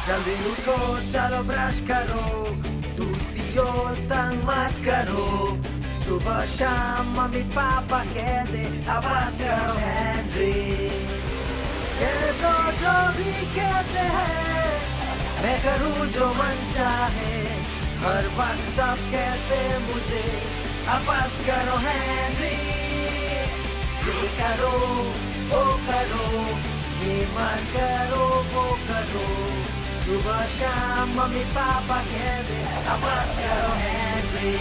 जल्दी उठो चलो ब्रश करो, दूध पियो तंग मत करो, सुबह शाम मम्मी पापा कह दे अब बस करो हेनरी। कहने दो जो भी कहते हैं, मैं करूँ जो मन चाहे, हर वक्त सब कहते मुझे अब बस करो हेनरी। ये करो वो करो, ये मत करो वो करो, सुबह शाम मम्मी पापा कह दे अब बस करो हेनरी।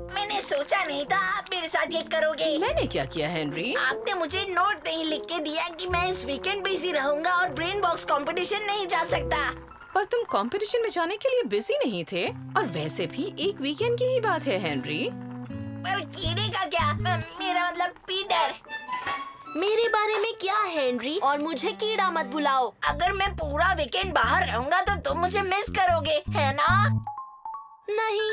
मैंने सोचा नहीं था आप मेरे साथ ये करोगे। मैंने क्या किया हेनरी? आपने मुझे नोट नहीं लिख के दिया कि मैं इस वीकेंड बिजी रहूंगा और ब्रेन बॉक्स कंपटीशन नहीं जा सकता। पर तुम कंपटीशन में जाने के लिए बिजी नहीं थे, और वैसे भी एक वीकेंड की ही बात है हेनरी। पर कीड़े का क्या, मेरा मतलब पीटर। मेरे बारे में क्या हेनरी, और मुझे कीड़ा मत बुलाओ। अगर मैं पूरा वीकेंड बाहर रहूंगा तो तुम मुझे मिस करोगे, है ना? नहीं,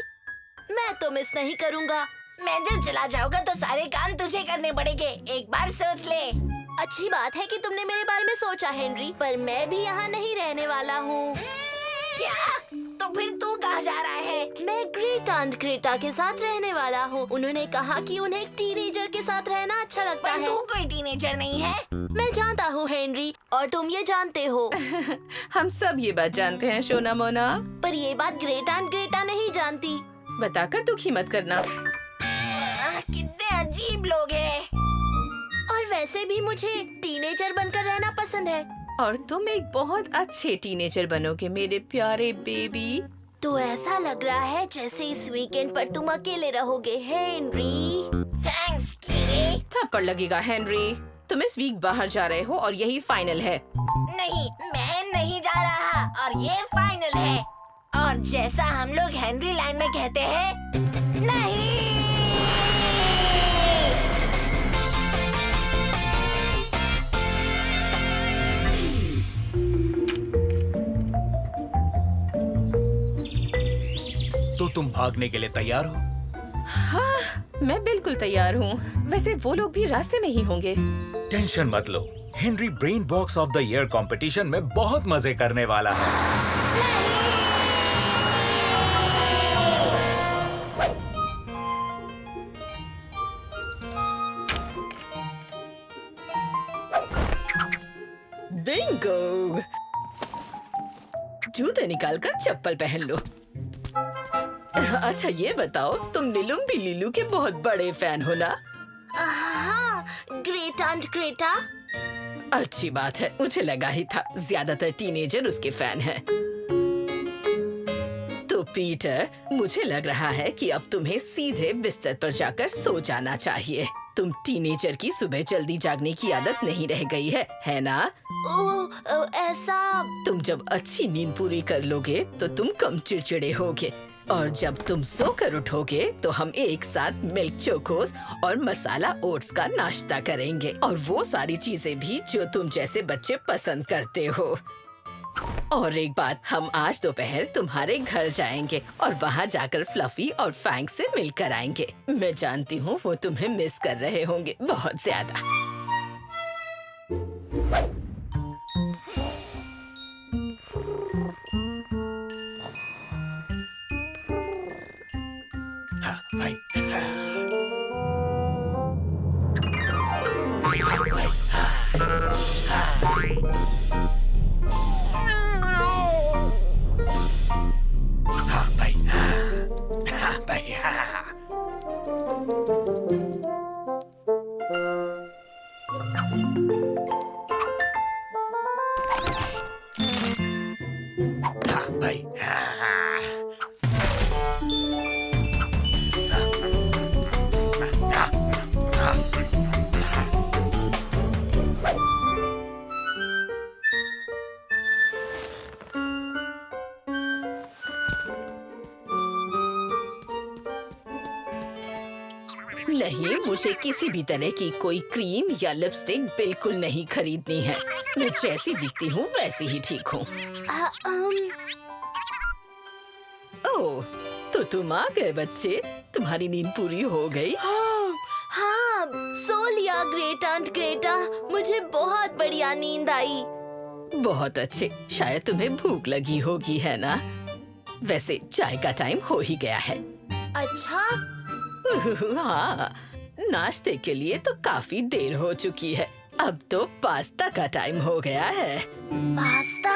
मैं तो मिस नहीं करूँगा। मैं जब चला जाऊंगा तो सारे काम तुझे करने पड़ेंगे, एक बार सोच ले। अच्छी बात है कि तुमने मेरे बारे में सोचा हेनरी, पर मैं भी यहाँ नहीं रहने वाला हूँ। क्या? तो फिर तू कहाँ जा रहा है? मैं ग्रेट आंट ग्रेटा के साथ रहने वाला हूँ। उन्होंने कहा कि उन्हें एक टीनेजर के साथ रहना अच्छा लगता पर है। तू कोई टीनेजर नहीं है। मैं जानता हूँ हेनरी, और तुम ये जानते हो। हम सब ये बात जानते हैं शोना मोना। पर ये बात ग्रेट आंट ग्रेटा नहीं जानती। बताकर दुखी मत करना। कितने अजीब लोग हैं। और वैसे भी मुझे टीनेजर बनकर रहना पसंद है। और तुम एक बहुत अच्छे टीनेजर बनोगे मेरे प्यारे बेबी। तो ऐसा लग रहा है जैसे इस वीकेंड पर तुम अकेले रहोगे हेनरी। थैंक्स कीड़े। थप्पड़ लगेगा हेनरी। तुम इस वीक बाहर जा रहे हो और यही फाइनल है। नहीं, मैं नहीं जा रहा और ये फाइनल है। और जैसा हम लोग हेनरी लैंड में कहते हैं, नहीं। तो तुम भागने के लिए तैयार हो? हाँ, मैं बिल्कुल तैयार हूँ। वैसे वो लोग भी रास्ते में ही होंगे। टेंशन मत लो, Henry brain box of the year competition में बहुत मजे करने वाला है। बिंगो! जूते निकालकर चप्पल पहन लो। अच्छा ये बताओ, तुम नीलुम भी लीलू के बहुत बड़े फैन हो ना? हाँ, ग्रेट आंट ग्रेटा। अच्छी बात है, मुझे लगा ही था ज्यादातर टीनेजर उसके फैन हैं। तो पीटर, मुझे लग रहा है कि अब तुम्हें सीधे बिस्तर पर जाकर सो जाना चाहिए। तुम टीनेजर की सुबह जल्दी जागने की आदत नहीं रह गई है ना? ऐसा। तुम जब अच्छी नींद पूरी कर लोगे तो तुम कम चिड़चिड़े होगे, और जब तुम सोकर उठोगे तो हम एक साथ मिल्क चोकोस और मसाला ओट्स का नाश्ता करेंगे, और वो सारी चीजें भी जो तुम जैसे बच्चे पसंद करते हो। और एक बात, हम आज दोपहर तुम्हारे घर जाएंगे और वहाँ जाकर फ्लफी और फैंग से मिलकर आएंगे। मैं जानती हूँ वो तुम्हें मिस कर रहे होंगे बहुत ज्यादा। नहीं, मुझे किसी भी तरह की कोई क्रीम या लिपस्टिक बिल्कुल नहीं खरीदनी है। मैं जैसी दिखती हूँ वैसी ही ठीक हूँ। ओह, तो तुम आ गए बच्चे। तुम्हारी नींद पूरी हो गई? हाँ, सो लिया ग्रेट आंट ग्रेटा, मुझे बहुत बढ़िया नींद आई। बहुत अच्छे। शायद तुम्हें भूख लगी होगी, है ना? वैसे चाय का टाइम हो ही गया है। अच्छा, हाँ, नाश्ते के लिए तो काफी देर हो चुकी है। अब तो पास्ता का टाइम हो गया है। पास्ता?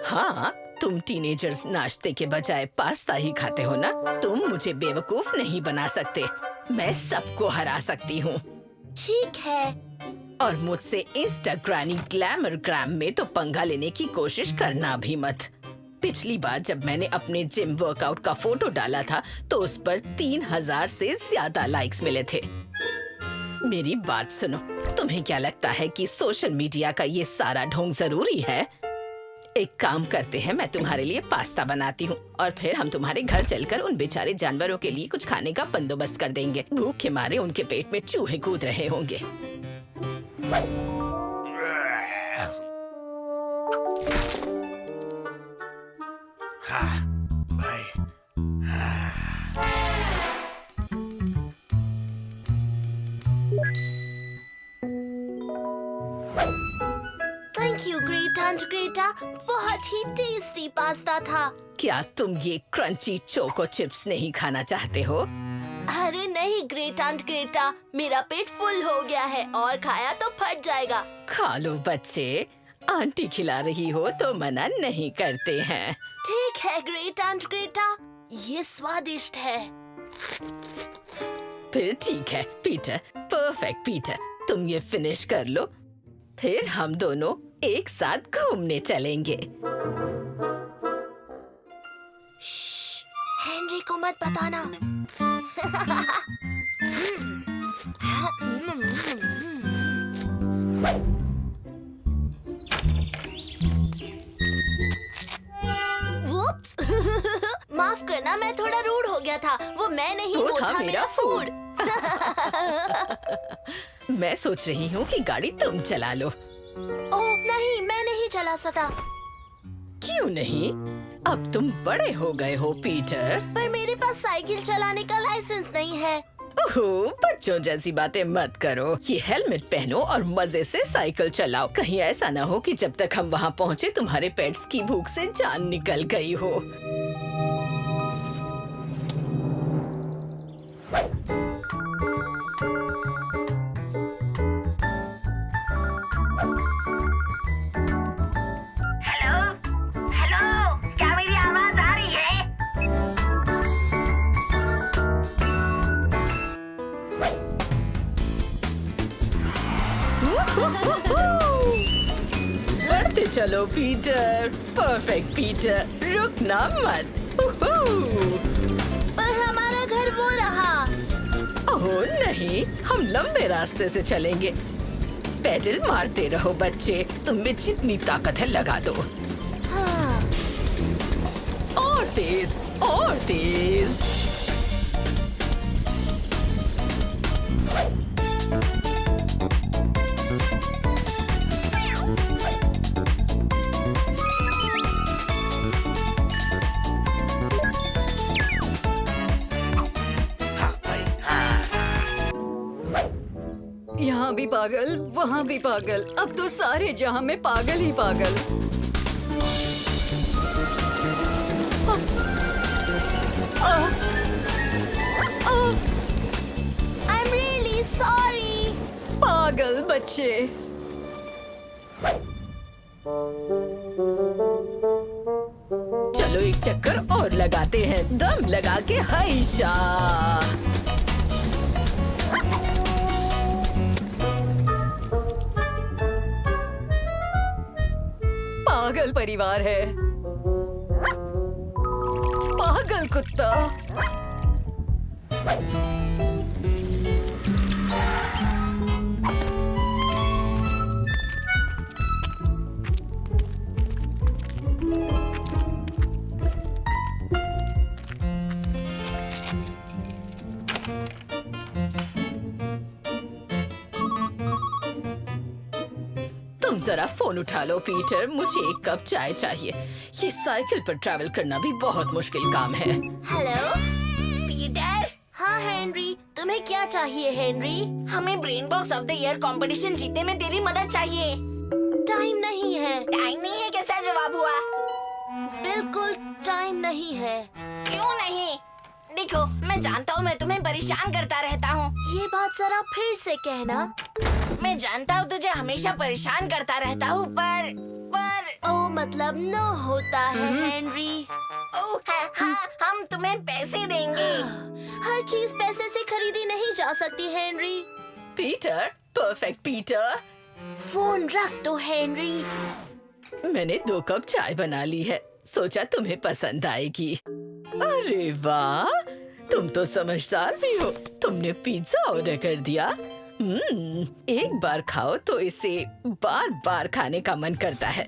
हाँ, तुम टीनेजर्स नाश्ते के बजाय पास्ता ही खाते हो ना? तुम मुझे बेवकूफ नहीं बना सकते। मैं सबको हरा सकती हूँ। ठीक है। और मुझसे इंस्टाग्रामी ग्लैमर ग्राम में तो पंगा लेने की कोशिश करना भी मत। पिछली बार जब मैंने अपने जिम वर्कआउट का फोटो डाला था तो उस पर 3000 से ज्यादा लाइक्स मिले थे। मेरी बात सुनो, तुम्हें क्या लगता है कि सोशल मीडिया का ये सारा ढोंग जरूरी है? एक काम करते हैं, मैं तुम्हारे लिए पास्ता बनाती हूँ और फिर हम तुम्हारे घर चलकर उन बेचारे जानवरों के लिए कुछ खाने का बंदोबस्त कर देंगे। भूख के मारे उनके पेट में चूहे कूद रहे होंगे। Thank you great aunt Greta, बहुत ही टेस्टी पास्ता था। क्या तुम ये क्रंची चोको चिप्स नहीं खाना चाहते हो? अरे नहीं ग्रेट आंट ग्रेटा, मेरा पेट फुल हो गया है और खाया तो फट जाएगा। खा लो बच्चे, आंटी खिला रही हो तो मना नहीं करते हैं। ठीक है ग्रेट आंट ग्रेटा, ये स्वादिष्ट है। फिर ठीक है पीटर, परफेक्ट पीटर, तुम ये फिनिश कर लो, फिर हम दोनों एक साथ घूमने चलेंगे। हेनरी को मत बताना। वुप्स, माफ करना, मैं थोड़ा रूड हो गया था। वो मैं नहीं, वो था मेरा फूड। मैं सोच रही हूँ कि गाड़ी तुम चला लो। ओह नहीं, मैं नहीं चला सकता। क्यों नहीं? अब तुम बड़े हो गए हो पीटर। पर मेरे पास साइकिल चलाने का लाइसेंस नहीं है। ओह, बच्चों जैसी बातें मत करो। ये हेलमेट पहनो और मजे से साइकिल चलाओ। कहीं ऐसा ना हो कि जब तक हम वहाँ पहुँचे तुम्हारे पेट्स की भूख से जान निकल गई हो। बढ़ते चलो पीटर, परफेक्ट पीटर, रुकना मत। पर हमारा घर वो रहा। ओह नहीं, हम लंबे रास्ते से चलेंगे। पैडल मारते रहो बच्चे, तुम में जितनी ताकत है लगा दो। हाँ। और तेज, और तेज। यहाँ भी पागल, वहाँ भी पागल, अब तो सारे जहाँ में पागल ही पागल। I'm really sorry. पागल बच्चे। चलो एक चक्कर और लगाते हैं, दम लगा के हाइशा। पागल परिवार है, पागल कुत्ता। तुम जरा फोन उठा लो पीटर, मुझे एक कप चाय चाहिए। ये साइकिल पर ट्रैवल करना भी बहुत मुश्किल काम है। हेलो पीटर, हाँ हेनरी, तुम तुम्हें क्या चाहिए हेनरी? हमें brain box of the year competition जीतने में तेरी मदद चाहिए। टाइम नहीं है। टाइम नहीं है, कैसा जवाब हुआ? बिल्कुल टाइम नहीं है। क्यों नहीं? देखो, मैं जानता हूँ मैं तुम्हें परेशान करता रहता हूँ। ये बात जरा फिर से कहना। मैं जानता हूँ तुझे हमेशा परेशान करता रहता हूँ, पर ओ मतलब नो होता है हेनरी। ओह हाँ, हम तुम्हें पैसे देंगे। हर चीज पैसे से खरीदी नहीं जा सकती Henry. Peter, perfect Peter. Phone रख दो हेनरी। मैंने 2 कप चाय बना ली है, सोचा तुम्हें पसंद आएगी। अरे वाह, तुम तो समझदार भी हो। तुमने पिज्जा ऑर्डर कर दिया। एक बार खाओ तो इसे बार बार खाने का मन करता है।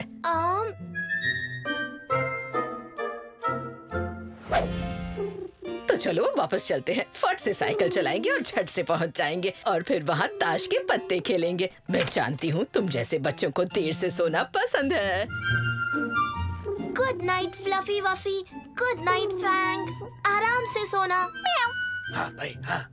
तो चलो वापस चलते हैं। फट से साइकिल चलाएंगे और झट से पहुंच जाएंगे और फिर वहाँ ताश के पत्ते खेलेंगे। मैं जानती हूँ तुम जैसे बच्चों को देर से सोना पसंद है। Good night Fluffy Waffy. Good night Fang. आराम से सोना। हाँ भाई हाँ।